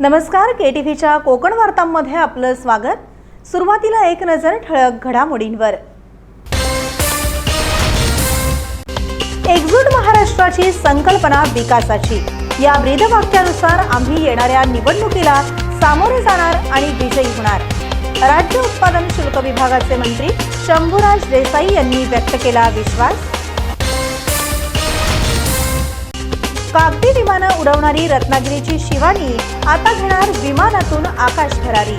नमस्कार, केटीव्हीच्या कोकण वार्तांमध्ये आपलं स्वागत। सुरुवातीला एक नजर ठळक घडामोडींवर। एकजूट महाराष्ट्राची संकल्पना विकासाची या ब्रीदवाक्यानुसार आम्ही येणाऱ्या निवडणुकीला सामोरे जाणार आणि विजयी होणार। राज्य उत्पादन शुल्क विभागाचे मंत्री शंभूराज देसाई यांनी व्यक्त केला विश्वास। कागदी विमानं उडवणारी रत्नागिरीची शिवानी आता घेणार विमानातून आकाश भरारी।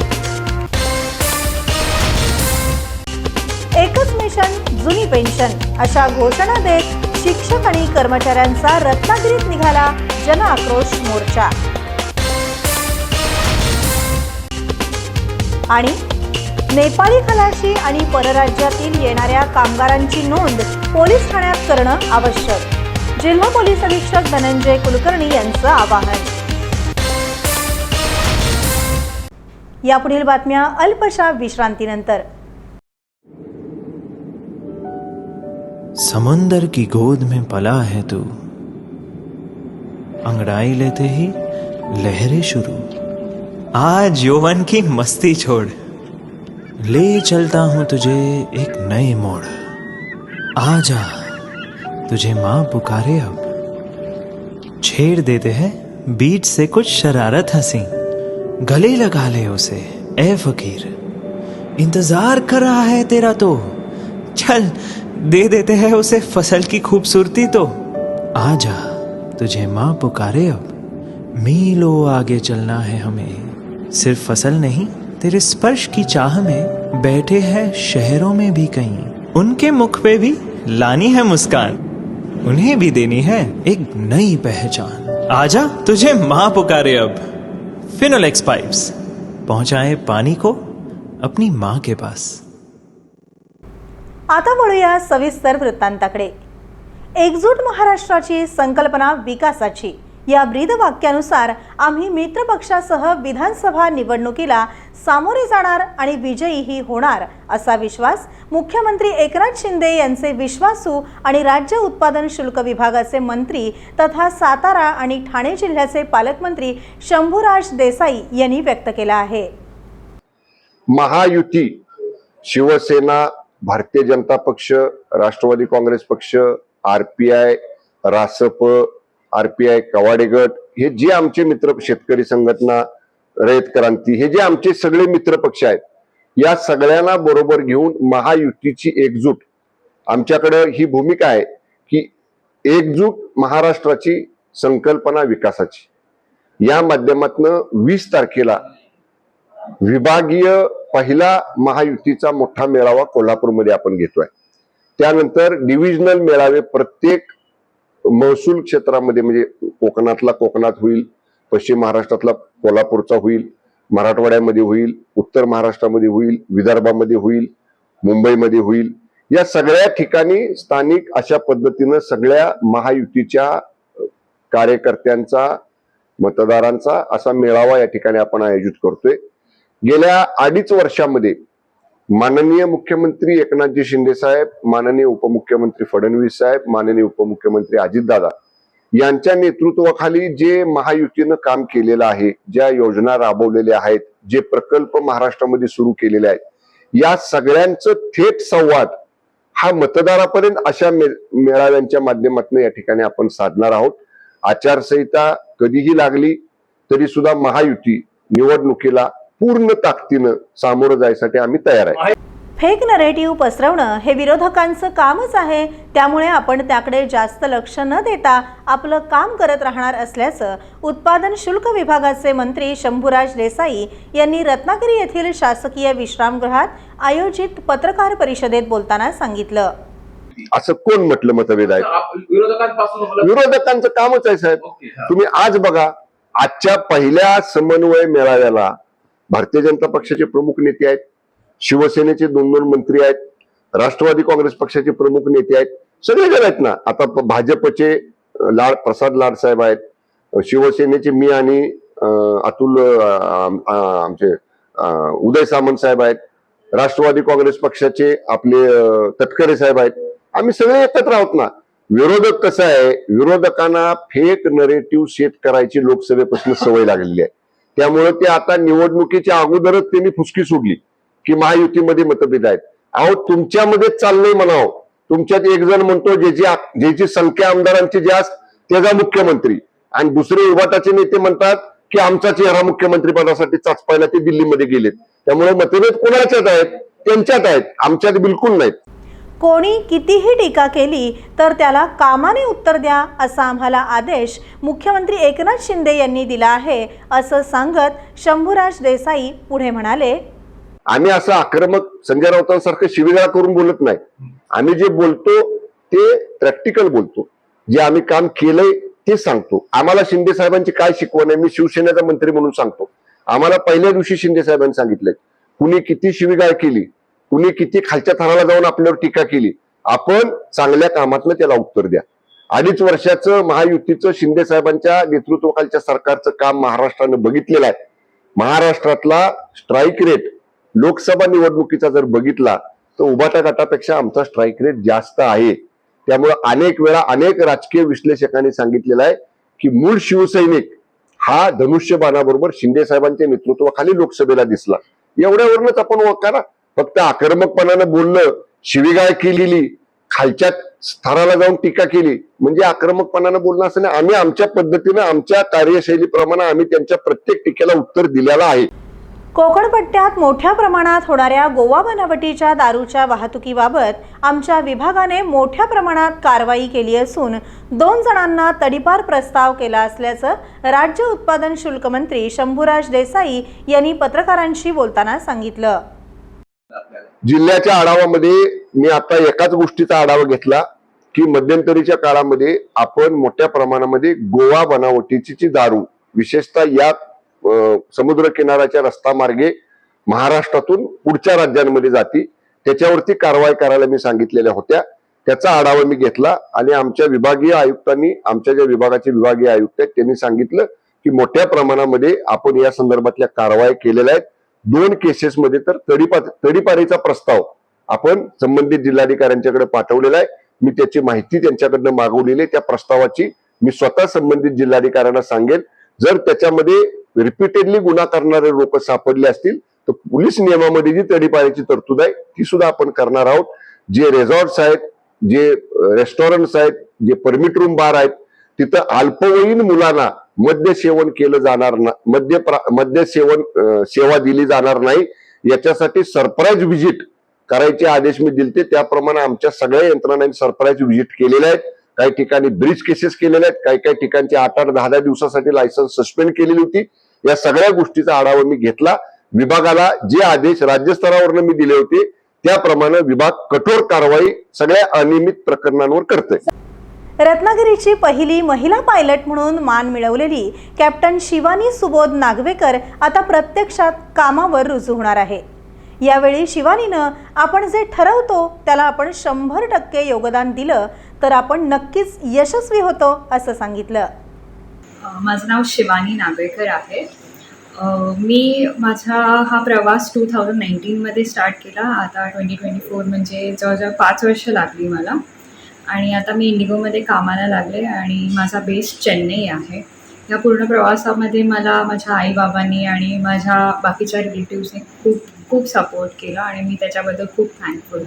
एकच मिशन जुनी पेन्शन अशा घोषणा देत शिक्षक आणि कर्मचाऱ्यांचा रत्नागिरीत निघाला जन आक्रोश मोर्चा। आणि नेपाळी खलाशी आणि परराज्यातील येणाऱ्या कामगारांची नोंद पोलीस ठाण्यात करणं आवश्यक। जिल्हा पोलीस अधीक्षक धनंजय कुलकर्णी यांचं आवाहन। यापुढील बातम्या अल्पशा विश्रांतीनंतर। समुंदर की गोद में पला है तू, अंगड़ाई लेते ही लहरें शुरू। आज यौवन की मस्ती छोड़, ले चलता हूं तुझे एक नए मोड़। आजा तुझे माँ पुकारे अब, छेड़ देते हैं बीच से कुछ शरारत हंसी। गले लगा ले उसे ए फकीर, इंतजार कर रहा है तेरा तो। चल दे देते हैं उसे फसल की खूबसूरती तो। आजा तुझे माँ पुकारे अब, मीलों आगे चलना है हमें। सिर्फ फसल नहीं, तेरे स्पर्श की चाह में बैठे हैं शहरों में भी कहीं। उनके मुख पे भी लानी है मुस्कान, उन्हें भी देनी है एक नई पहचान। आजा तुझे माँ पुकारे अब। फिनोलेक्स पाइप्स पहुंचाए पानी को अपनी माँ के पास। आता वळूया सविस्तर वृत्तांताकडे। एकजूट महाराष्ट्राची संकल्पना विकासाची या ब्रीदवाक्यानुसार आम्ही मित्रपक्षासह विधानसभा निवडणुकीला सामोरे जाणार आणि विजयीही होणार असा विश्वास मुख्यमंत्री एकनाथ शिंदे यांचे विश्वासू आणि राज्य उत्पादन शुल्क विभागाचे मंत्री तथा सातारा आणि ठाणे जिल्ह्याचे पालकमंत्री शंभूराज देसाई यांनी व्यक्त केला आहे। महायुती शिवसेना, भारतीय जनता पक्ष, राष्ट्रवादी काँग्रेस पक्ष, आरपीआय, रासप, आरपीआय, कवाडे गट हे जे आमचे मित्र, शेतकरी संघटना, रयत क्रांती हे जे आमचे सगळे मित्र पक्ष आहेत, या सगळ्यांना बरोबर घेऊन महायुतीची एकजूट, आमच्याकडे ही भूमिका आहे की एकजूट महाराष्ट्राची संकल्पना विकासाची या माध्यमातून 20 तारखेला विभागीय पहिला महायुतीचा मोठा मेळावा कोल्हापूरमध्ये आपण घेतोय। त्यानंतर डिव्हिजनल मेळावे प्रत्येक महसूल क्षेत्रामध्ये, म्हणजे कोकणातला कोकणात होईल, पश्चिम महाराष्ट्रातला कोल्हापूरचा होईल, मराठवाड्यामध्ये होईल, उत्तर महाराष्ट्रामध्ये होईल, विदर्भामध्ये होईल, मुंबईमध्ये होईल। या सगळ्या ठिकाणी स्थानिक अशा पद्धतीनं सगळ्या महायुतीच्या कार्यकर्त्यांचा, मतदारांचा असा मेळावा या ठिकाणी आपण आयोजित करतोय। गेल्या 2.5 वर्षामध्ये माननीय मुख्यमंत्री एकनाथजी शिंदे साहेब, माननीय उपमुख्यमंत्री फडणवीस साहेब, माननीय उपमुख्यमंत्री अजितदादा यांच्या नेतृत्वाखाली जे महायुतीनं काम केलेलं आहे, ज्या योजना राबवलेल्या आहेत, जे प्रकल्प महाराष्ट्रामध्ये सुरू केलेले आहेत, या सगळ्यांचं थेट संवाद हा मतदारापर्यंत अशा मेळाव्यांच्या माध्यमातून या ठिकाणी आपण साधणार आहोत। आचारसंहिता कधीही लागली तरी सुद्धा महायुती निवडणुकीला पूर्ण ताकदीनं सामोरं जायसाठी आम्ही तयार आहे। फेक नरेटिव्ह पसरवणं हे विरोधकांचं कामच आहे, त्यामुळे आपण त्याकडे जास्त लक्ष न देता आपलं काम करत राहणार असल्याचं उत्पादन शुल्क विभागाचे मंत्री शंभूराज देसाई यांनी रत्नागिरी येथील शासकीय विश्रामगृहात आयोजित पत्रकार परिषदेत बोलताना सांगितलं। असं कोण म्हटलं मतभेद आहे? विरोधकांचं कामच आहे साहेब। तुम्ही आज बघा, आजच्या पहिल्या समन्वय मेळाव्याला भारतीय जनता पक्षाचे प्रमुख नेते आहेत, शिवसेनेचे 2 मंत्री आहेत, राष्ट्रवादी काँग्रेस पक्षाचे प्रमुख नेते आहेत, सगळे जण आहेत ना। आता भाजपचे प्रसाद लाड साहेब आहेत, शिवसेनेचे मी आणि अतुल आमचे उदय सामंत साहेब आहेत, राष्ट्रवादी काँग्रेस पक्षाचे आपले तटकरे साहेब आहेत। आम्ही सगळे एकत्र आहोत ना। विरोधक कसं आहे, विरोधकांना फेक नरेटिव्ह सेट करायची लोकसभेपासून सवय लागलेली आहे। त्यामुळे ते आता निवडणुकीच्या अगोदरच त्यांनी फुसकी सोडली की महायुतीमध्ये मतभेद आहेत. अहो तुमच्यामध्येच चाललंय म्हणावं. तुमच्यात एक जण म्हणतो ज्याची संख्या आमदारांची जास्त त्याचा मुख्यमंत्री, आणि दुसरे उभाटाचे नेते म्हणतात की आमचा चेहरा मुख्यमंत्री पदासाठी चाचपायला ते दिल्लीमध्ये गेलेत. त्यामुळे मतभेद कोणाच्यात आहेत? त्यांच्यात आहेत, आमच्यात बिलकुल नाहीत. कोणी कितीही टीका केली तर त्याला कामाने उत्तर द्या असा आम्हाला आदेश मुख्यमंत्री एकनाथ शिंदे यांनी दिला आहे असं सांगत शंभूराज देसाई पुढे म्हणाले, आम्ही असं आक्रमक संजय राऊतांसारखं शिवीगाळ करून बोलत नाही. आम्ही जे बोलतो ते प्रॅक्टिकल बोलतो, जे आम्ही काम केलंय ते सांगतो. आम्हाला शिंदे साहेबांची काय शिकवण आहे मी शिवसेनेचा मंत्री म्हणून सांगतो. आम्हाला पहिल्या दिवशी शिंदे साहेबांनी सांगितलंय कुणी किती शिवीगाळ केली, कुणी किती खालच्या थराला जाऊन आपल्यावर टीका केली, आपण चांगल्या कामातनं त्याला उत्तर द्या. 2.5 वर्षाचं महायुतीचं शिंदे साहेबांच्या नेतृत्वाखालच्या सरकारचं काम महाराष्ट्रानं बघितलेलं आहे. महाराष्ट्रातला स्ट्राईक रेट लोकसभा निवडणुकीचा जर बघितला तर उभाटा गटापेक्षा आमचा स्ट्राईक रेट जास्त आहे. त्यामुळे अनेक वेळा अनेक राजकीय विश्लेषकांनी सांगितलेलं आहे की मूळ शिवसैनिक हा धनुष्यबाणाबरोबर शिंदे साहेबांच्या नेतृत्वाखाली लोकसभेला दिसला. एवढ्यावरूनच आपण ओळखा ना. फक्त आक्रमकपणानं बोलणं, शिवीगाळ केलेली, खालच्या स्तराला जाऊन टीका केली म्हणजे आक्रमकपणानं बोलणं असं नाही. आम्ही आमच्या पद्धतीनं आमच्या कार्यशैलीप्रमाणे आम्ही त्यांच्या प्रत्येक टीकेला उत्तर दिलेलं आहे. कोकण पट्ट्यात मोठ्या प्रमाणात होणाऱ्या गोवा बनावटीच्या दारूच्या वाहतुकीबाबत आमच्या विभागाने मोठ्या प्रमाणात कारवाई केली असून 2 जणांना तडीपार प्रस्ताव केला असल्याचं राज्य उत्पादन शुल्क मंत्री शंभूराज देसाई यांनी पत्रकारांशी बोलताना सांगितलं. जिल्ह्याच्या आढावामध्ये मी आता एकाच गोष्टीचा आढावा घेतला की मध्यंतरीच्या काळामध्ये आपण मोठ्या प्रमाणामध्ये गोवा बनावटीची जी दारू विशेषतः या समुद्र किनाऱ्याच्या रस्ता मार्गे महाराष्ट्रातून पुढच्या राज्यांमध्ये जाती त्याच्यावरती कारवाई करायला मी सांगितलेल्या होत्या. त्याचा आढावा मी घेतला आणि आमच्या विभागीय आयुक्तांनी, आमच्या ज्या विभागाचे विभागीय आयुक्त आहेत त्यांनी सांगितलं की मोठ्या प्रमाणामध्ये आपण या संदर्भातल्या कारवाई केलेल्या आहेत. 2 केसेसमध्ये तर तडीपारीचा प्रस्ताव आपण संबंधित जिल्हाधिकाऱ्यांच्याकडे पाठवलेला आहे. मी त्याची माहिती त्यांच्याकडनं मागवलेली आहे. त्या प्रस्तावाची मी स्वतः संबंधित जिल्हाधिकाऱ्यांना सांगेन. जर त्याच्यामध्ये रिपीटेडली गुन्हा करणारे लोक सापडले असतील तर पोलीस नियमामध्ये जी तडीपारीची तरतूद आहे ती सुद्धा आपण करणार आहोत. जे रिसॉर्ट्स आहेत, जे रेस्टॉरंट्स आहेत, जे परमिट रूम बार आहेत तिथं अल्पवयीन मुलांना मद्य सेवन केलं जाणार नाही, मद्य सेवन सेवा दिली जाणार नाही. याच्यासाठी सरप्राईज व्हिजिट करायचे आदेश मी दिलते. त्याप्रमाणे आमच्या सगळ्या यंत्रणांनी सरप्राईज व्हिजिट केलेले आहेत. काही ठिकाणी ब्रीच केसेस केलेल्या आहेत, काही ठिकाणची 8-8, 10-10 दिवसासाठी लायसन्स सस्पेंड केलेली होती. या सगळ्या गोष्टीचा आढावा मी घेतला. विभागाला जे आदेश राज्यस्तरावरनं मी दिले होते त्याप्रमाणे विभाग कठोर कारवाई सगळ्या अनियमित प्रकरणांवर करतोय. रत्नागिरीची पहिली महिला पायलट म्हणून मान मिळवलेली कॅप्टन शिवानी सुबोध नागवेकर आता प्रत्यक्षात कामावर रुजू होणार आहे. यावेळी शिवानीनं आपण जे ठरवतो त्याला आपण 100% योगदान दिलं तर आपण नक्कीच यशस्वी होतो असं सांगितलं. माझं नाव शिवानी नागवेकर आहे. मी माझा हा प्रवास 2019 स्टार्ट केला. आता 2024 म्हणजे जवळजवळ 5 वर्ष लागली मला. आणि आता मी इंडिगोमध्ये कामाला लागले आणि माझा बेस चेन्नई आहे. या पूर्ण प्रवासामध्ये मला माझ्या आईबाबांनी आणि माझ्या बाकीच्या रिलेटिव्सने खूप सपोर्ट केला आणि मी त्याच्याबद्दल खूप थँकफुल.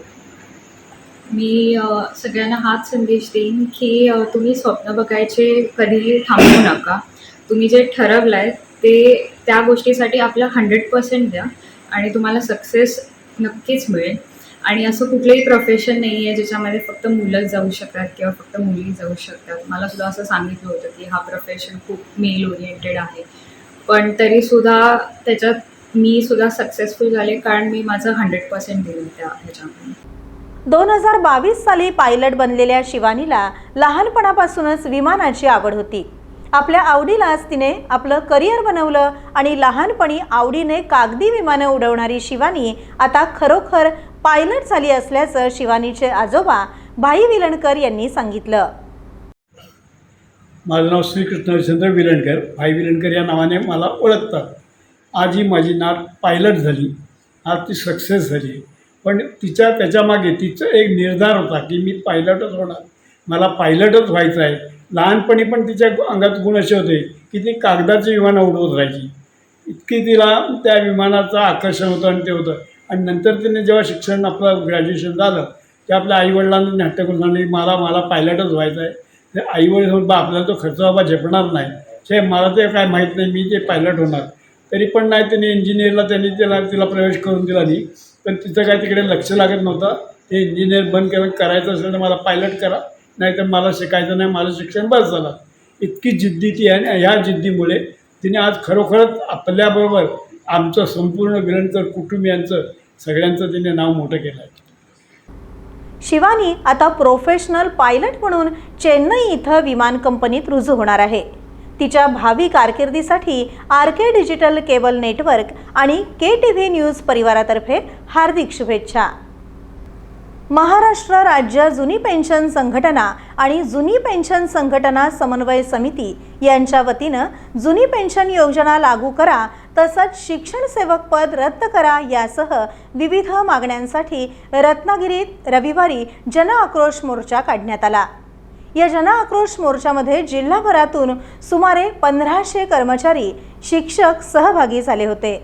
मी सगळ्यांना हाच संदेश देईन की तुम्ही स्वप्न बघायचे कधीही थांबवू नका. तुम्ही जे ठरवलं आहे त्या गोष्टीसाठी आपला 100% द्या आणि तुम्हाला सक्सेस नक्कीच मिळेल. आणि असं कुठलंही प्रोफेशन नाही आहे ज्याच्यामध्ये फक्त मुलंच जाऊ शकतात किंवा फक्त मुली जाऊ शकतात. मला सुद्धा असं सांगितलं होतं की हा प्रोफेशन खूप मेल ओरिएंटेड आहे, पण तरीसुद्धा त्याच्यात मी सुद्धा सक्सेसफुल झाले कारण मी माझं 100% दिलं त्या ह्याच्यामध्ये. 2022 साली पायलट बनलेल्या शिवानीला लहानपणापासूनच विमानाची आवड होती. आपल्या आवडीलाच तिने आपलं करिअर बनवलं आणि लहानपणी आवडीने कागदी विमानं उडवणारी शिवानी आता खरोखर पायलट झाली असल्याचं शिवानीचे आजोबा भाई विलणकर यांनी सांगितलं. माझं नाव श्रीकृष्ण हरिश्चंद्र विलणकर, भाई विलणकर या नावाने मला ओळखतात. आज ही माझी नात पायलट झाली, आज ती सक्सेस झाली. पण त्याच्यामागे तिचा एक निर्धार होता की मी पायलटच होणार, मला पायलटच व्हायचं आहे. लहानपणी पण तिच्या अंगात गुण असे होते की ती कागदाची विमानं उडवत राहायची. इतकी तिला त्या विमानाचं आकर्षण होतं आणि ते होतं. आणि नंतर तिने जेव्हा शिक्षण आपलं ग्रॅज्युएशन झालं ते आपल्या आईवडिलांनी हट्ट करून सांगली मला पायलटच व्हायचं आहे. ते आईवडील म्हणून आपल्याला तो खर्च बाबा झेपणार नाही, ते मला ते काय माहीत नाही, मी ते पायलट होणार. तरी पण नाही, त्यांनी इंजिनियरला त्यांनी तिला प्रवेश करून दिला नाही. पण तिचं काय तिकडे लक्ष लागत नव्हतं. ते इंजिनियर बंद करायचं असेल तर मला पायलट करा, नाही तर मला शिकायचं नाही, माझं शिक्षण बस झालं. इतकी जिद्दी ती आहे. आणि ह्या जिद्दीमुळे तिने आज खरोखरच आपल्याबरोबर आमचं संपूर्ण विलणकर कुटुंबियांचं सगळ्यांचं तिने नाव मोठं केलं आहे. शिवानी आता प्रोफेशनल पायलट म्हणून चेन्नई इथं विमान कंपनीत रुजू होणार आहे. तिच्या भावी कारकिर्दीसाठी RK डिजिटल केबल नेटवर्क आणि KTV न्यूज परिवारातर्फे हार्दिक शुभेच्छा. महाराष्ट्र राज्य जुनी पेन्शन संघटना आणि जुनी पेन्शन संघटना समन्वय समिती यांच्या वतीनं जुनी पेन्शन योजना लागू करा तसंच शिक्षण सेवक पद रद्द करा यासह विविध मागण्यांसाठी रत्नागिरीत रविवारी जन आक्रोश मोर्चा काढण्यात आला. या जन आक्रोश मोर्चामध्ये जिल्हाभरातून सुमारे 1500 कर्मचारी, शिक्षक सहभागी झाले होते.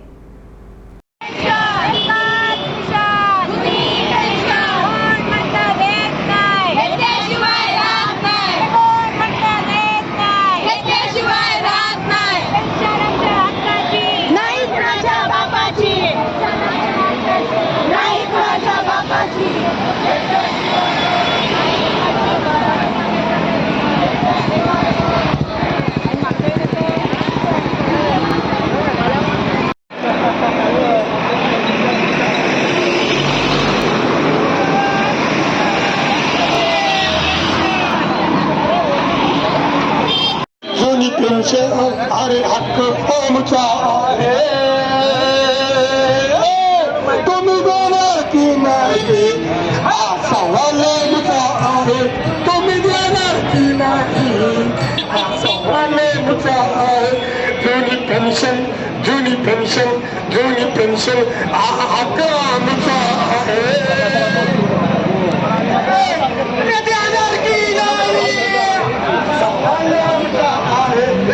अरे हक्क आमचा आहे, तुम्ही देणार की नाही हा सवाल आमचा आहे, तुम्ही देणार की नाही हा सवाल आमचा आहे. जुनी पेन्शन जुनी पेन्शन जुनी पेन्शन हा हक्क आमचा आहे, देणार की नाही सवाल आमचा आहे.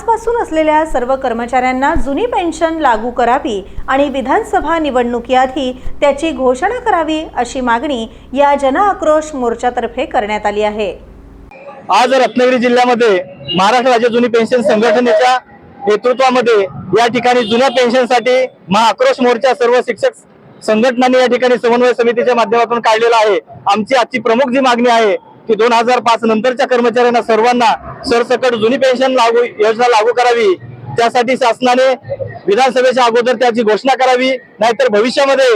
पासून असलेल्या सर्व कर्मचाऱ्यांना जुनी पेन्शन लागू करावी आणि विधानसभा निवडणुकीआधी त्याची घोषणा करावी अशी मागणी या जन आक्रोश मोर्चातर्फे करण्यात आली आहे. आज रत्नागिरी जिल्ह्यामध्ये महाराष्ट्र राज्य जुनी पेन्शन संघटनेच्या नेतृत्वामध्ये या ठिकाणी जुन्या पेन्शनसाठी महाआक्रोश मोर्चा सर्व शिक्षक संघटनांनी या ठिकाणी समन्वय समितीच्या माध्यमातून काढलेला आहे. आमची आजची प्रमुख जी मागणी आहे की 2005 नंतरच्या कर्मचाऱ्यांना सर्वांना सरसकट जुनी पेन्शन योजना लागू करावी. त्यासाठी शासनाने विधानसभेच्या अगोदर त्याची घोषणा करावी, नाहीतर भविष्यामध्ये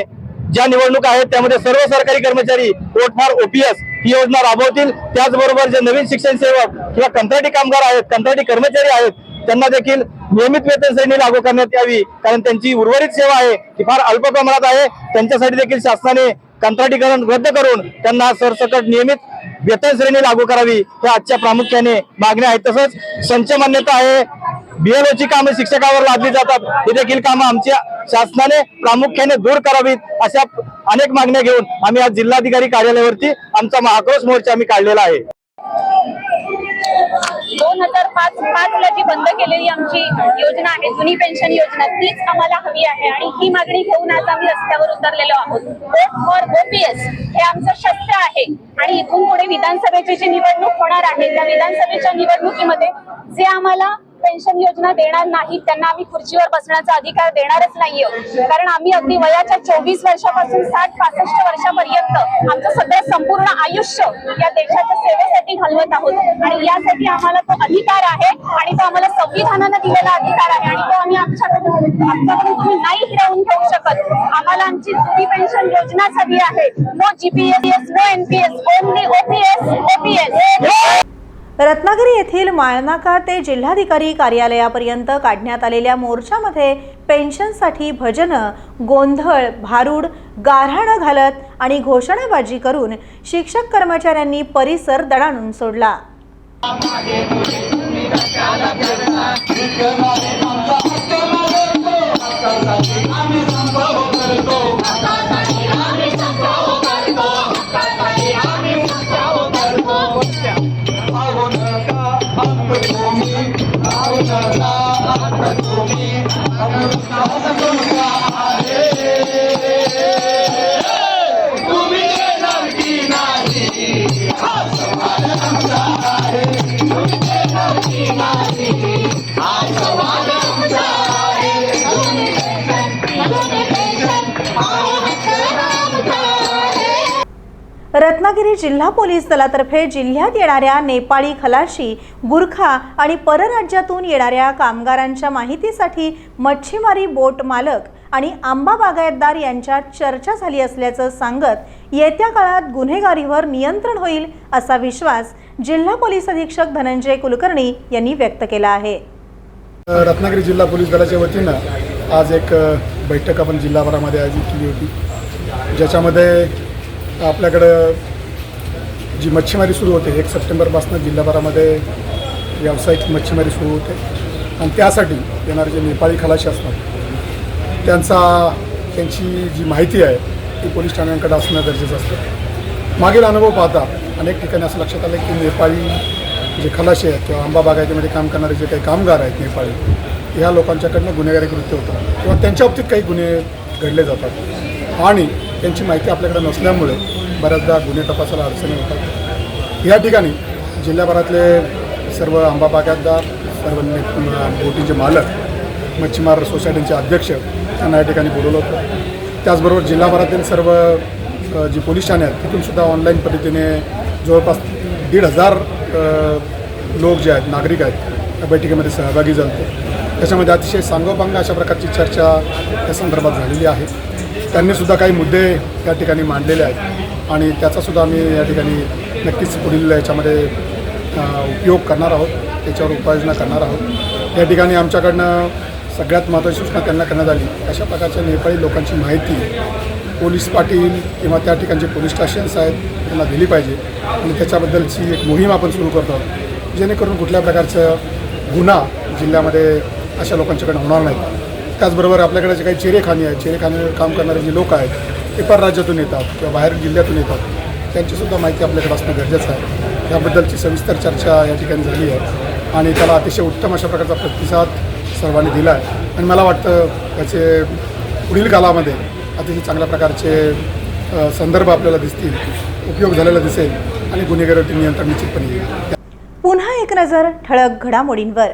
ज्या निवडणुका आहेत त्यामध्ये सर्व सरकारी कर्मचारी वोट फॉर OPS ही योजना राबवतील. त्याचबरोबर जे नवीन शिक्षण सेवक किंवा कंत्राटी कामगार आहेत, कंत्राटी कर्मचारी आहेत, त्यांना देखील नियमित वेतन श्रेणी लागू करण्यात यावी, कारण त्यांची उर्वरित सेवा आहे ती फार अल्प प्रमाणात आहे. त्यांच्यासाठी देखील शासनाने कंत्राटीकरण रद्द करून त्यांना सरसकट नियमित वेतन श्रेणी लागू करावी, ह्या आजच्या प्रामुख्याने मागण्या आहेत. तसंच संच मान्यता आहे, BLOची कामे शिक्षकावर लादली जातात, ही देखील कामं आमच्या शासनाने प्रामुख्याने दूर करावीत. अशा अनेक मागण्या घेऊन आम्ही आज जिल्हाधिकारी कार्यालयावरती आमचा महाआक्रोश मोर्चा आम्ही काढलेला आहे. 2005 ला जी बंद केलेली आमची योजना आहे जुनी पेन्शन योजना, तीच आम्हाला हवी आहे आणि ही मागणी घेऊन आज आम्ही रस्त्यावर उतरलेलो आहोत. वोट फॉर OPS हे आमचं शस्त्र आहे आणि इथून पुढे विधानसभेची जी निवडणूक होणार आहे त्या विधानसभेच्या निवडणुकीमध्ये जे आम्हाला पेन्शन योजना देणार नाहीत त्यांना आम्ही खुर्चीवर बसण्याचा अधिकार देणारच नाहीये. कारण आम्ही अगदी वयाच्या 24 वर्षापासून 60-65 वर्षापर्यंत आमचं सगळं संपूर्ण आयुष्य या देशाच्या सेवेसाठी घालवत आहोत आणि यासाठी आम्हाला तो अधिकार आहे आणि तो आम्हाला संविधानानं दिलेला अधिकार आहे आणि तो आम्ही आमच्याकडून तुम्ही नाही हिरावून घेऊ शकत. आम्हाला आमची जुनी पेन्शन योजनाच हवी आहे. No GPS, no NPS, only OPS. Ratnagiri येथील माळनाका ते जिल्हाधिकारी कार्यालयापर्यंत काढण्यात आलेल्या मोर्चामध्ये पेन्शनसाठी भजनं, गोंधळ, भारूड, गाऱ्हाणं घालत आणि घोषणाबाजी करून शिक्षक कर्मचाऱ्यांनी परिसर दणाणून सोडला. रत्नागिरी जिल्हा पोलीस दलातर्फे जिल्ह्यात येणाऱ्या नेपाळी, खलाशी, गुरखा आणि परराज्यातून येणाऱ्या कामगारांच्या माहितीसाठी मच्छीमारी बोट मालक आणि आंबा बागायतदार यांच्यात चर्चा झाली असल्याचं सांगत येत्या काळात गुन्हेगारीवर नियंत्रण होईल असा विश्वास जिल्हा पोलीस अधीक्षक धनंजय कुलकर्णी यांनी व्यक्त केला आहे. रत्नागिरी जिल्हा पोलीस दलाच्या वतीनं आज एक बैठक आपण जिल्हाभरामध्ये आयोजित केली होती, ज्याच्यामध्ये आपल्याकडं जी मच्छीमारी सुरू होते 1 सप्टेंबरपासून जिल्हाभरामध्ये व्यावसायिक मच्छीमारी सुरू होते आणि त्यासाठी येणारे जे नेपाळी खलाशी असतात त्यांची जी माहिती आहे ती पोलीस ठाण्यांकडे असणं गरजेचं असतं. मागील अनुभव पाहता अनेक ठिकाणी असं लक्षात आलं की नेपाळी जे खलाशी आहेत किंवा आंबा बागायतीमध्ये काम करणारे जे काही कामगार आहेत नेपाळी, ह्या लोकांच्याकडनं गुन्हेगारी कृत्य होतात किंवा त्यांच्या बाबतीत काही गुन्हे घडले जातात आणि त्यांची माहिती आपल्याकडे नसल्यामुळे बऱ्याचदा गुन्हे तपासायला अडचणी होतात. या ठिकाणी जिल्ह्याभरातले सर्व आंबा बागायतदार, सर्व बोटींचे मालक, मच्छीमार सोसायटीचे अध्यक्ष यांना या ठिकाणी बोलवलं होतं. त्याचबरोबर जिल्हाभरातील सर्व जी पोलीस ठाणे आहेत तिथूनसुद्धा ऑनलाईन पद्धतीने जवळपास 1,500 लोक जे आहेत, नागरिक आहेत, या बैठकीमध्ये सहभागी झाले. त्याच्यामध्ये अतिशय सांगोपांग अशा प्रकारची चर्चा त्या संदर्भात झालेली आहे. त्यांनीसुद्धा काही मुद्दे या ठिकाणी मांडलेले आहेत आणि त्याचासुद्धा आम्ही या ठिकाणी नक्कीच पुढील याच्यामध्ये उपयोग करणार आहोत, त्याच्यावर उपाययोजना करणार आहोत. या ठिकाणी आमच्याकडनं सगळ्यात महत्त्वाची सूचना त्यांना करण्यात आली, अशा प्रकारच्या नेपाळी लोकांची माहिती पोलीस पाटील किंवा त्या ठिकाणचे पोलीस स्टेशन्स आहेत त्यांना दिली पाहिजे आणि त्याच्याबद्दलची एक मोहीम आपण सुरू करतो आहोत, जेणेकरून कुठल्या प्रकारचं गुन्हा जिल्ह्यामध्ये अशा लोकांच्याकडे होणार नाही. त्याचबरोबर आपल्याकडे जे काही चेरेखाने आहेत, चेरेखान्यावर काम करणारे जे लोक आहेत ते परराज्यातून येतात किंवा बाहेर जिल्ह्यातून येतात, त्यांचीसुद्धा माहिती आपल्याकडे असणं गरजेचं आहे. त्याबद्दलची सविस्तर चर्चा या ठिकाणी झाली आहे आणि त्याला अतिशय उत्तम अशा प्रकारचा प्रतिसाद सर्वांनी दिला आहे आणि मला वाटतं त्याचे पुढील काळामध्ये अतिशय चांगल्या प्रकारचे संदर्भ आपल्याला दिसतील, उपयोग झालेला दिसेल आणि गुन्हेगारीवरती नियंत्रण निश्चितपणे येईल. पुन्हा एक नजर ठळक घडामोडींवर.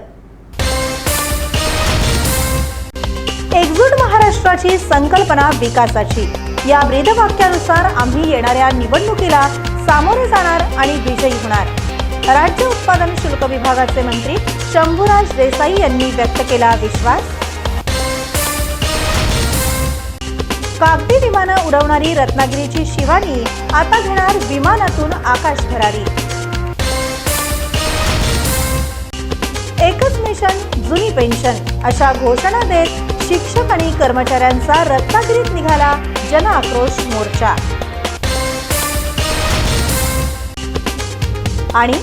एकजूट महाराष्ट्राची संकल्पना विकासाची या ब्रीदवाक्यानुसार आम्ही येणाऱ्या निवडणुकीला सामोरे जाणार आणि विजयी होणार. राज्य उत्पादन शुल्क विभागाचे मंत्री शंभूराज देसाई यांनी व्यक्त केला विश्वास. कागदी विमानं उडवणारी रत्नागिरीची शिवानी आता घेणार विमानातून आकाश भरारी. एकच मिशन जुनी पेन्शन अशा घोषणा देत शिक्षक आणि कर्मचाऱ्यांचा रत्नागिरीत निघाला जनआक्रोश मोर्चा. आणि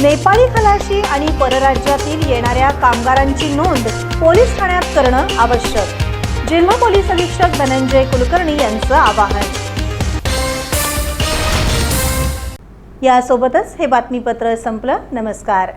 नेपाळी खलाशी आणि परराज्यातील येणाऱ्या कामगारांची नोंद पोलीस ठाण्यात करणं आवश्यक. जिल्हा पोलीस अधीक्षक धनंजय कुलकर्णी यांचं आवाहन. यासोबतच हे बातमीपत्र संपलं. नमस्कार.